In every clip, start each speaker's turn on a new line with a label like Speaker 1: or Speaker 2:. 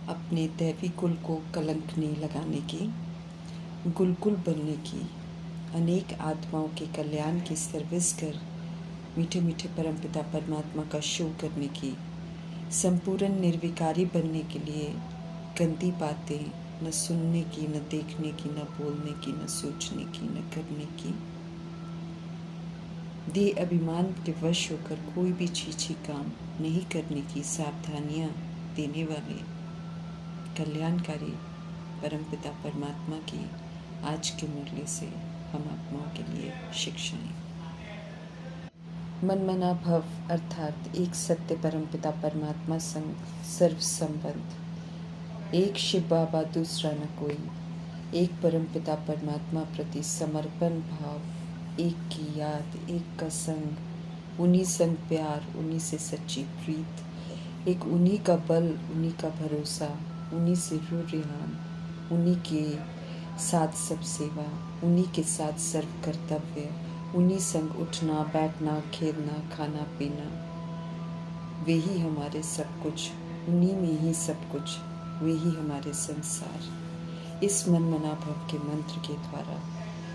Speaker 1: अपने दैवी कुल को कलंक नहीं लगाने की, गुलकुल बनने की, अनेक आत्माओं के कल्याण की सर्विस कर मीठे मीठे परमपिता परमात्मा का शो करने की, संपूर्ण निर्विकारी बनने के लिए गंदी बातें न सुनने की, न देखने की, न बोलने की, न सोचने की, न करने की, देह अभिमान के वश होकर कोई भी छीछी काम नहीं करने की सावधानियां देने वाले कल्याणकारी परमपिता परमात्मा की आज के मुरली से हम आत्माओं के लिए शिक्षाएं। मन मना भव अर्थात एक सत्य परमपिता परमात्मा संग सर्व संबंध, एक शिव बाबा दूसरा न कोई, एक परमपिता परमात्मा प्रति समर्पण भाव, एक की याद, एक का संग, उन्हीं संग प्यार, उन्हीं से सच्ची प्रीत, एक उन्हीं का बल, उन्हीं का भरोसा, उन्हीं से रूह रिहान, उन्हीं के साथ सब सेवा, उन्हीं के साथ सर्व कर्तव्य, उन्हीं संग उठना बैठना खेलना खाना पीना, वे ही हमारे सब कुछ, उन्हीं में ही सब कुछ, वे ही हमारे संसार। इस मन मना भव के मंत्र के द्वारा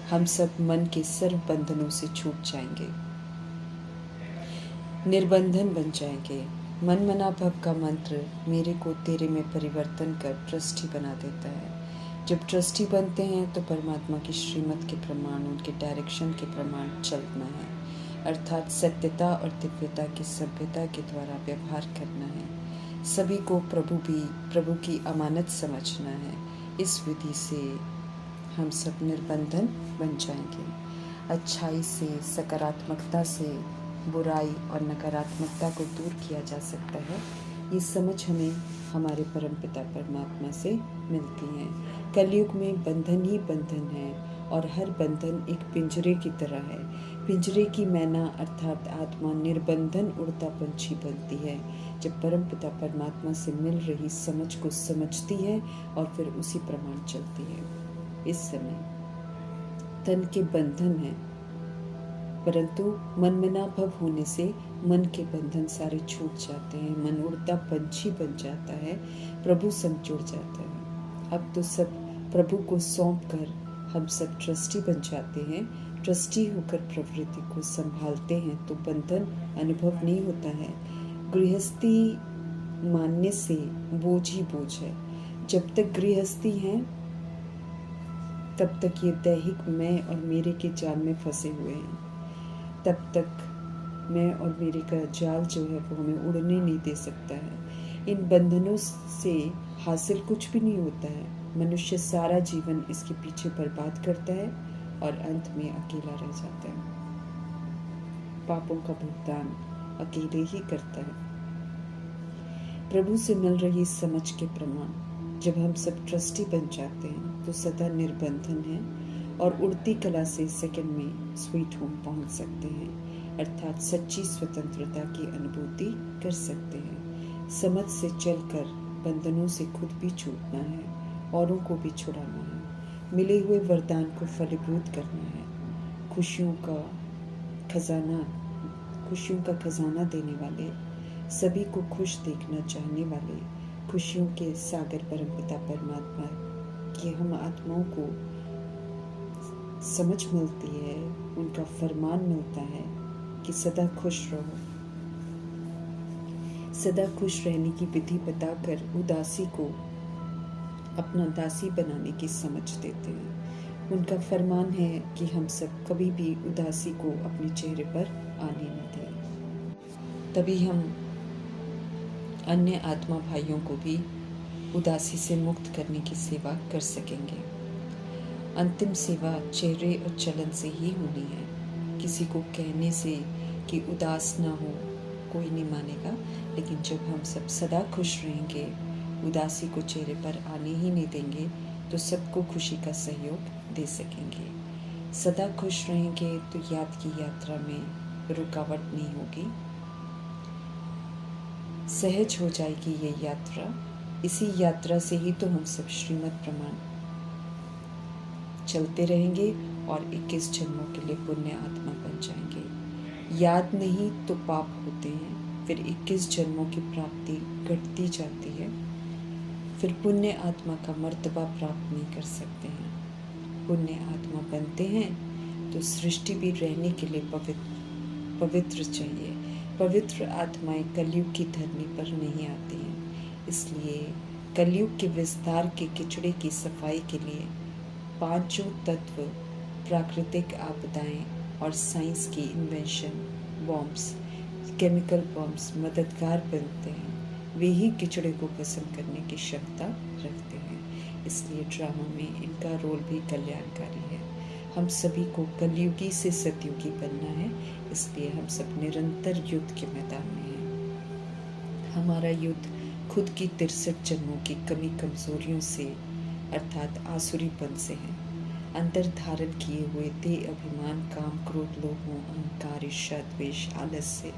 Speaker 1: हम सब मन के सर्व बंधनों से छूट जाएंगे, निर्बंधन बन जाएंगे। मन मना भव का मंत्र मेरे को तेरे में परिवर्तन कर ट्रस्टी बना देता है। जब ट्रस्टी बनते हैं तो परमात्मा की श्रीमत के प्रमाण, उनके डायरेक्शन के प्रमाण चलना है, अर्थात सत्यता और दिव्यता की सभ्यता के द्वारा व्यवहार करना है। सभी को प्रभु की अमानत समझना है। इस विधि से हम सब निर्बंधन बन जाएंगे। अच्छाई से, सकारात्मकता से बुराई और नकारात्मकता को दूर किया जा सकता है। ये समझ हमें हमारे परमपिता परमात्मा से मिलती है। कलयुग में बंधन ही बंधन है और हर बंधन एक पिंजरे की तरह है। पिंजरे की मैना अर्थात आत्मा निर्बंधन उड़ता पंछी बनती है जब परमपिता परमात्मा से मिल रही समझ को समझती है और फिर उसी प्रमाण चलती है। इस समय तन के बंधन है, परंतु मनमना भव होने से मन के बंधन सारे छूट जाते हैं। मन उड़ता पंछी बन जाता है, प्रभु संग जुड़ जाता है। अब तो सब प्रभु को सौंप कर हम सब ट्रस्टी बन जाते हैं। ट्रस्टी होकर प्रवृत्ति को संभालते हैं तो बंधन अनुभव नहीं होता है। गृहस्थी मानने से बोझ ही बोझ है। जब तक गृहस्थी है तब तक ये दैहिक मैं और मेरे के जाल में फंसे हुए हैं। तब तक मैं और मेरे का जाल जो है वो हमें उड़ने नहीं दे सकता है। इन बंधनों से हासिल कुछ भी नहीं होता है। मनुष्य सारा जीवन इसके पीछे बर्बाद करता है और अंत में अकेला रह जाता है। पापों का भुगतान अकेले ही करता है। प्रभु से मिल रही समझ के प्रमाण जब हम सब ट्रस्टी बन जाते हैं तो सदा निर्बंधन है और उड़ती कला से सेकंड में स्वीट होम पहुंच सकते हैं, अर्थात सच्ची स्वतंत्रता की अनुभूति कर सकते हैं। समझ से चलकर बंधनों से खुद भी छूटना है, औरों को भी छुड़ाना है, मिले हुए वरदान को फलीभूत करना है। खुशियों का खजाना देने वाले, सभी को खुश देखना चाहने वाले, खुशियों के सागर परमपिता परमात्मा की हम आत्माओं को समझ मिलती है, उनका फरमान मिलता है कि सदा खुश रहो। सदा खुश रहने की विधि बताकर उदासी को अपना दासी बनाने की समझ देते हैं। उनका फरमान है कि हम सब कभी भी उदासी को अपने चेहरे पर आने न दें। तभी हम अन्य आत्मा भाइयों को भी उदासी से मुक्त करने की सेवा कर सकेंगे। अंतिम सेवा चेहरे और चलन से ही होनी है। किसी को कहने से कि उदास ना हो कोई नहीं मानेगा, लेकिन जब हम सब सदा खुश रहेंगे, उदासी को चेहरे पर आने ही नहीं देंगे, तो सबको खुशी का सहयोग दे सकेंगे। सदा खुश रहेंगे तो याद की यात्रा में रुकावट नहीं होगी, सहज हो जाएगी ये यात्रा। इसी यात्रा से ही तो हम सब श्रीमत प्रमाण चलते रहेंगे और 21 जन्मों के लिए पुण्य आत्मा बन जाएंगे। याद नहीं तो पाप होते हैं, फिर 21 जन्मों की प्राप्ति घटती जाती है। फिर पुण्य आत्मा का मर्तबा प्राप्त नहीं कर सकते हैं। पुण्य आत्मा बनते हैं तो सृष्टि भी रहने के लिए पवित्र चाहिए। पवित्र आत्माएं कलयुग की धरनी पर नहीं आती हैं। इसलिए कलयुग के विस्तार के किचड़े की सफाई के लिए पांचों तत्व, प्राकृतिक आपदाएं और साइंस की इन्वेंशन, बॉम्ब्स, केमिकल बॉम्ब्स मददगार बनते हैं। वे ही किचड़े को पसंद करने की क्षमता रखते हैं। इसलिए ड्रामा में इनका रोल भी कल्याणकारी है। हम सभी को कलयुगी से सतयुगी बनना है, इसलिए हम सब निरंतर युद्ध के मैदान में हैं। हमारा युद्ध खुद की 63 जन्मों की कमी कमजोरियों से अर्थात आसुरीपन से है। अंतर धारण किए हुए देह अभिमान, काम, क्रोध, लोभ, अहंकार, ईर्ष्या, द्वेष, आलस्य,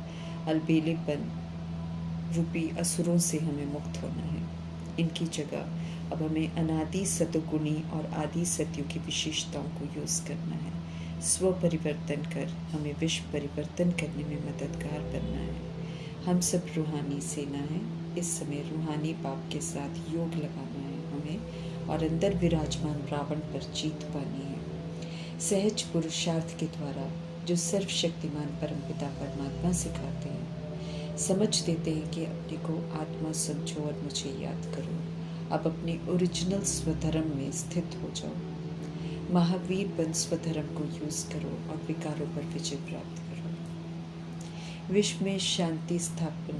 Speaker 1: अलबेलेपन रूपी असुरों से हमें मुक्त होना है। इनकी जगह अब हमें अनादि सतोगुणी और आदि सत्यों की विशेषताओं को यूज करना है। स्व परिवर्तन कर हमें विश्व परिवर्तन करने में मददगार बनना है। हम सब रूहानी सेना है। इस समय रूहानी पाप के साथ योग लगाना है हमें और अंदर विराजमान रावण पर जीत पानी है। सहज पुरुषार्थ के द्वारा जो सर्वशक्तिमान परमपिता परमात्मा सिखाते हैं, समझ देते हैं कि अपने को आत्मा समझो और मुझे याद करो। अब अपने ओरिजिनल स्वधर्म में स्थित हो जाओ। महावीर बन स्वधर्म को यूज करो और विकारों पर विजय प्राप्त करो। विश्व में शांति स्थापन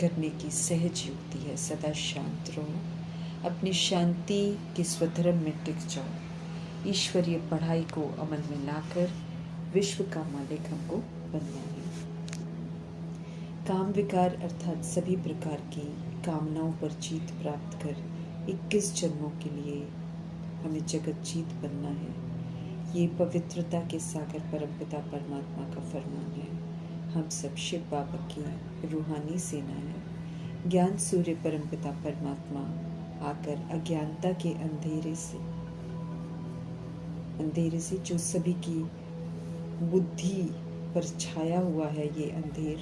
Speaker 1: करने की सहज युक्ति है। सदा शांत रहो। अपनी शांति के स्वधर्म में टिक जाओ। ईश्वरीय पढ़ाई को अमल में लाकर विश्व का मालिक हमको बनना है। काम विकार अर्थात सभी प्रकार की कामनाओं पर जीत प्राप्त कर 21 जन्मों के लिए हमें जगत जीत बनना है। ये पवित्रता के सागर परमपिता परमात्मा का फरमान है। हम सब शिव बाबा की रूहानी सेना है। ज्ञान सूर्य परमपिता परमात्मा आकर अज्ञानता के अंधेरे से जो सभी की बुद्धि पर छाया हुआ है ये अंधेर,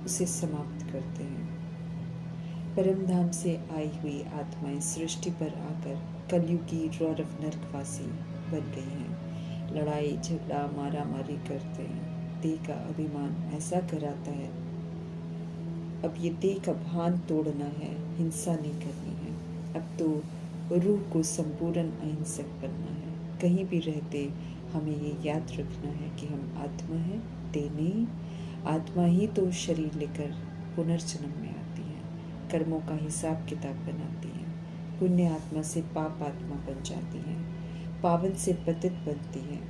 Speaker 1: उसे समाप्त करते हैं। परम धाम से आई हुई आत्माएं सृष्टि पर आकर कलयुगी रौरव नरकवासी बन गई हैं। लड़ाई झगड़ा मारा मारी करते हैं। देह का अभिमान ऐसा कराता है। अब ये देह का भान तोड़ना है, हिंसा नहीं करनी है। अब तो रूह को संपूर्ण अहिंसक बनना है। कहीं भी रहते हमें ये याद रखना है कि हम आत्मा हैं, देह नहीं। आत्मा ही तो शरीर लेकर पुनर्जन्म में आती है, कर्मों का हिसाब किताब बनाती है। पुण्य आत्मा से पाप आत्मा बन जाती है, पावन से पतित बनती है।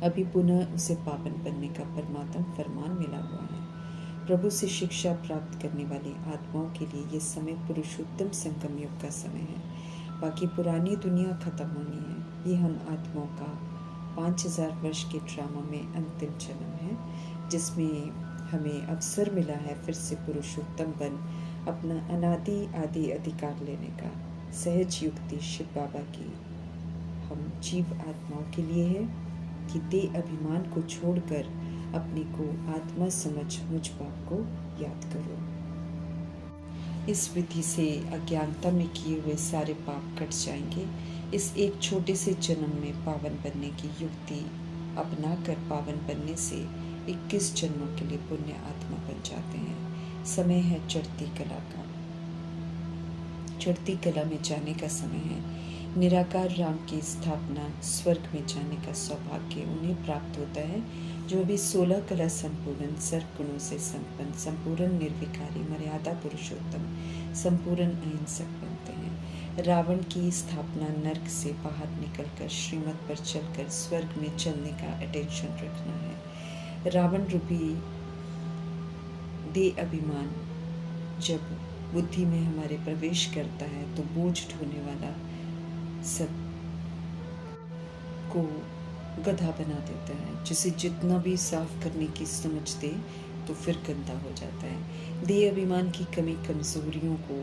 Speaker 1: अभी पुनः उसे पावन बनने का परमात्मा फरमान मिला हुआ है। प्रभु से शिक्षा प्राप्त करने वाली आत्माओं के लिए ये समय पुरुषोत्तम संगम युग का समय है। बाकी पुरानी दुनिया खत्म होनी है। ये हम आत्माओं का 5000 वर्ष के ड्रामा में अंतिम जन्म है, जिसमें हमें अवसर मिला है फिर से पुरुषोत्तम बन अपना अनादि आदि अधिकार लेने का। सहज युक्ति शिव बाबा की हम जीव आत्माओं के लिए है कि देह अभिमान को छोड़कर अपने को आत्मा समझ मुझ बाप को याद करो। इस विधि से अज्ञानता में किए हुए सारे पाप कट जाएंगे। इस एक छोटे से जन्म में पावन बनने की युक्ति अपनाकर पावन बनने से 21 जन्मों के लिए पुण्य आत्मा बन जाते हैं। समय है चढ़ती कला का। चढ़ती कला में जाने का समय है। निराकार राम की स्थापना, स्वर्ग में जाने का सौभाग्य उन्हें प्राप्त होता है जो अभी 16 कला संपूर्ण, सर्व गुणों से संपन्न, संपूर्ण निर्विकारी, मर्यादा पुरुषोत्तम, संपूर्ण अहिंसक बनते हैं। रावण की स्थापना नर्क से बाहर निकलकर श्रीमत पर चलकर स्वर्ग में चलने का अटेंशन रखना है। रावण रूपी देह अभिमान जब बुद्धि में हमारे प्रवेश करता है तो बोझ ढोने वाला सब को गधा बना देता है, जिसे जितना भी साफ करने की समझ दे तो फिर गंदा हो जाता है। देह अभिमान की कमी कमजोरियों को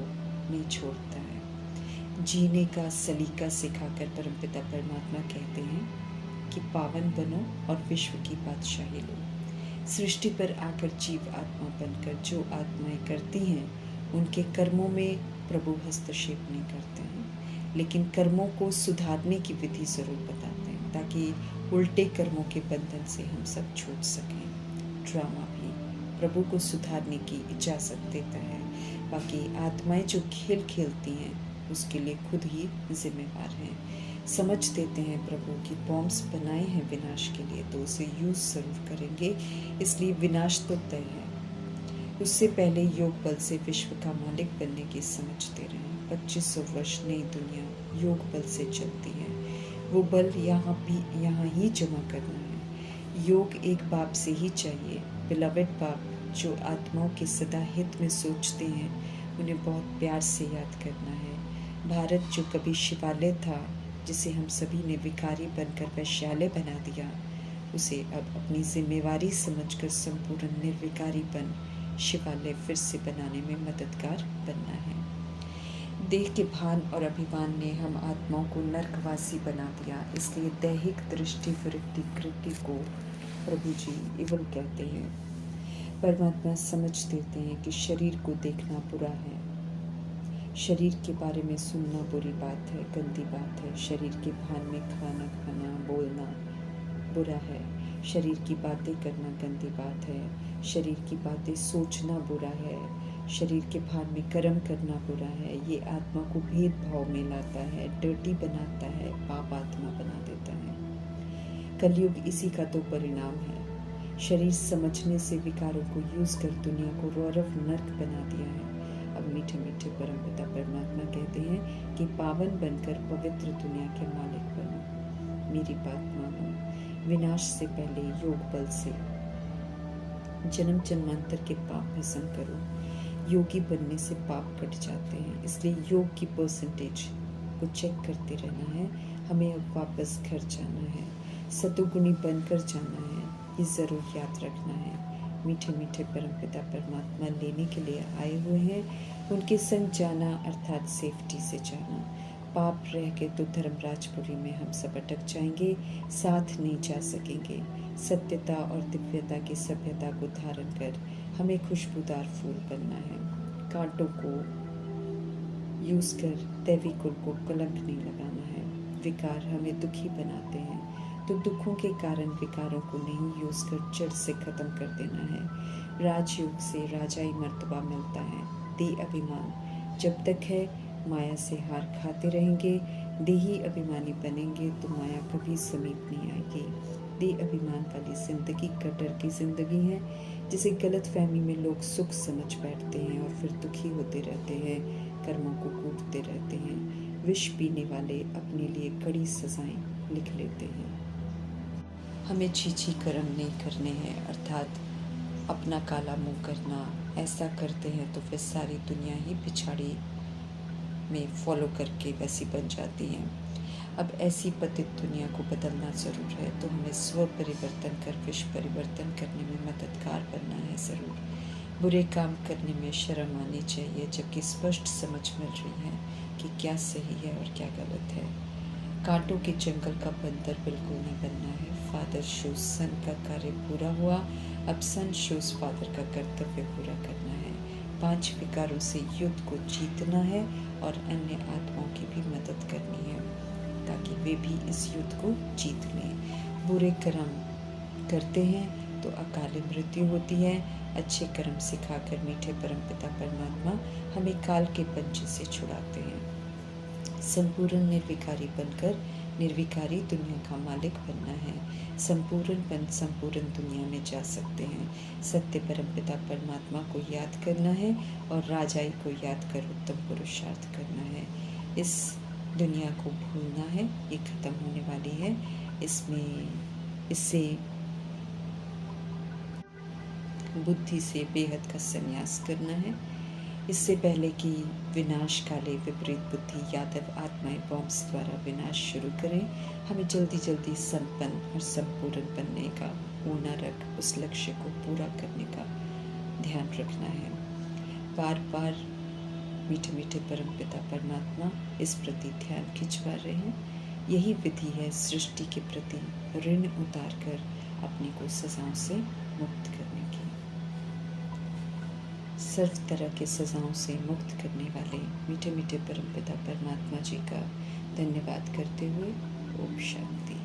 Speaker 1: नहीं छोड़ता है। जीने का सलीका सिखाकर परमपिता परमात्मा कहते हैं कि पावन बनो और विश्व की बादशाही लो। सृष्टि पर आकर जीव आत्मा बनकर जो आत्माएं करती हैं उनके कर्मों में प्रभु हस्तक्षेप नहीं करते हैं, लेकिन कर्मों को सुधारने की विधि ज़रूर बताते हैं ताकि उल्टे कर्मों के बंधन से हम सब छूट सकें। ड्रामा भी प्रभु को सुधारने की इजाज़त देता है, बाकी आत्माएं जो खेल खेलती हैं उसके लिए खुद ही जिम्मेवार हैं। समझ देते हैं प्रभु की बॉम्ब्स बनाए हैं विनाश के लिए तो उसे यूज़ ज़रूर करेंगे, इसलिए विनाश तो तय है। उससे पहले योग बल से विश्व का मालिक बनने की समझ दे रहे हैं। 2500 वर्ष नई दुनिया योग बल से चलती है, वो बल यहाँ ही जमा करना है। योग एक बाप से ही चाहिए, बिलवेड बाप जो आत्माओं के सदा हित में सोचते हैं, उन्हें बहुत प्यार से याद करना है। भारत जो कभी शिवालय था, जिसे हम सभी ने विकारी बनकर वैश्यालय बना दिया, उसे अब अपनी जिम्मेवारी समझकर संपूर्ण निर्विकारी बन शिवालय फिर से बनाने में मददगार बनना है। देह के भान और अभिमान ने हम आत्माओं को नरकवासी बना दिया, इसलिए दैहिक दृष्टि वृत्ति कृति को प्रभु जी इवल कहते हैं। परमात्मा समझ देते हैं कि शरीर को देखना बुरा है, शरीर के बारे में सुनना बुरी बात है, गंदी बात है। शरीर के भान में खाना खाना बोलना बुरा है, शरीर की बातें करना गंदी बात है, शरीर की बातें सोचना बुरा है, शरीर के भान में कर्म करना बुरा है। ये आत्मा को भेदभाव में लाता है, डर्टी बनाता है, पाप आत्मा बना देता है। कलयुग इसी का तो परिणाम है। शरीर समझने से विकारों को यूज कर दुनिया को रौरव नर्क बना दिया है। अब मीठे मीठे परमपिता परमात्मा कहते हैं कि पावन बनकर पवित्र दुनिया के मालिक बनो। मेरी बात मानो, विनाश से पहले योग बल से जन्म जन्मांतर के पाप भस्म करो। योगी बनने से पाप कट जाते हैं, इसलिए योग की परसेंटेज को चेक करते रहना है। हमें अब वापस घर जाना है, सतुगुणी बनकर जाना है, ये ज़रूर याद रखना है। मीठे मीठे परमपिता परमात्मा लेने के लिए आए हुए हैं, उनके संग जाना अर्थात सेफ्टी से जाना। पाप रह के तो धर्मराजपुरी में हम सब अटक जाएंगे, साथ नहीं जा सकेंगे। सत्यता और दिव्यता की सभ्यता को धारण कर हमें खुशबूदार फूल बनना है। कांटों को यूज कर दैवी कुल को कलंक नहीं लगाना है। विकार हमें दुखी बनाते हैं, तो दुखों के कारण विकारों को नहीं यूज कर जड़ से खत्म कर देना है। राजयोग से राजाई मर्तबा मिलता है। देह अभिमान जब तक है माया से हार खाते रहेंगे। देही अभिमानी बनेंगे तो माया कभी समीप नहीं आएगी। देह अभिमान वाली जिंदगी कटर की जिंदगी है, जिसे गलत फहमी में लोग सुख समझ बैठते हैं और फिर दुखी होते रहते हैं, कर्मों को कूटते रहते हैं। विष पीने वाले अपने लिए कड़ी सजाएं लिख लेते हैं। हमें छीछी कर्म नहीं करने हैं, अर्थात अपना काला मुंह करना। ऐसा करते हैं तो फिर सारी दुनिया ही पिछाड़ी में फॉलो करके वैसी बन जाती है। अब ऐसी पतित दुनिया को बदलना ज़रूर है, तो हमें स्व परिवर्तन कर विश्व परिवर्तन करने में मददगार बनना है ज़रूर। बुरे काम करने में शर्म आनी चाहिए, जबकि स्पष्ट समझ मिल रही है कि क्या सही है और क्या गलत है। कांटों के जंगल का बंदर बिल्कुल नहीं बनना है। फादर शोज सन का कार्य पूरा हुआ, अब सन शोज फादर का कर्तव्य पूरा करना है। 5 विकारों से युद्ध को जीतना है और अन्य आत्माओं की भी मदद करनी है ताकि वे भी इस युद्ध को जीत लें। बुरे कर्म करते हैं तो अकाल मृत्यु होती है। अच्छे कर्म सिखाकर मीठे परमपिता परमात्मा हमें काल के पंजे से छुड़ाते हैं। संपूर्ण निर्विकारी बनकर निर्विकारी दुनिया का मालिक बनना है। संपूर्ण बन संपूर्ण दुनिया में जा सकते हैं। सत्य परमपिता परमात्मा को याद करना है और राजाई को याद कर उत्तम पुरुषार्थ करना है। इस दुनिया को भूलना है, ये खत्म होने वाली है। इससे बुद्धि से बेहद का संन्यास करना है। इससे पहले कि विनाश काले विपरीत बुद्धि यादव आत्माएं बॉम्ब्स द्वारा विनाश शुरू करें, हमें जल्दी जल्दी संपन्न और संपूर्ण बनने का ऊना रख उस लक्ष्य को पूरा करने का ध्यान रखना है। बार बार मीठे मीठे परमपिता परमात्मा इस प्रति ध्यान खिंचवा रहे हैं। यही विधि है सृष्टि के प्रति ऋण उतार कर अपने को सजाओं से मुक्त करने की। सर्व तरह की सज़ाओं से मुक्त करने वाले मीठे मीठे परमपिता परमात्मा जी का धन्यवाद करते हुए ओम शांति।